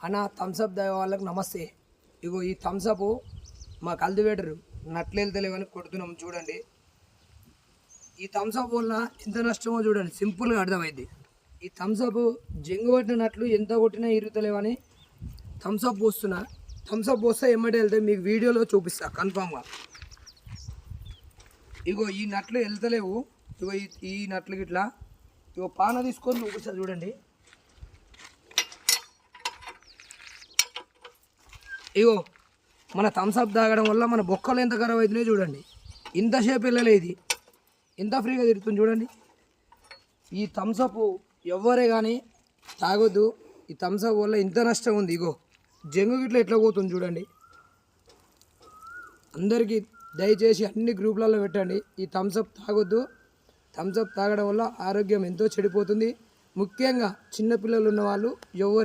అన్న థమ్స్అప్ తాగే వాళ్ళకి నమస్తే. ఇగో ఈ థమ్స్అప్ మా కల్టివేటర్ నట్లు వెళ్తలేవని కొడుతున్నాం చూడండి. ఈ థమ్స్అప్ వల్ల ఎంత నష్టమో చూడండి, సింపుల్గా అర్థమైంది. ఈ థమ్స్అప్ జంగు పట్టిన నట్లు ఎంత కొట్టినా ఇరుగుతలేవని థమ్స్అప్ పోస్తున్నా. థమ్స్అప్ పోస్తే ఎమ్మటే వెళ్తే మీకు వీడియోలో చూపిస్తా కన్ఫామ్గా. ఇగో ఈ నట్లు వెళ్తలేవు. ఇగో ఈ నట్లు గిట్లా ఇగో పాన తీసుకొని చూపిస్తా చూడండి. ఇగో మన థమ్స్అప్ తాగడం వల్ల మన బొక్కలు ఎంత ఖరాబ్ అవుతున్నాయో చూడండి. ఇంతసేపు వెళ్ళలేదు, ఎంత ఫ్రీగా తిరుగుతుంది చూడండి. ఈ థమ్స్అప్ ఎవ్వరే కానీ తాగొద్దు. ఈ థమ్స్అప్ వల్ల ఇంత నష్టం ఉంది. ఇగో జంగు గిట్ల ఎట్లా పోతుంది చూడండి. అందరికీ దయచేసి అన్ని గ్రూపులలో పెట్టండి, ఈ థమ్స్అప్ తాగొద్దు. థమ్స్అప్ తాగడం వల్ల ఆరోగ్యం ఎంతో చెడిపోతుంది. ముఖ్యంగా చిన్నపిల్లలు ఉన్న వాళ్ళు ఎవరు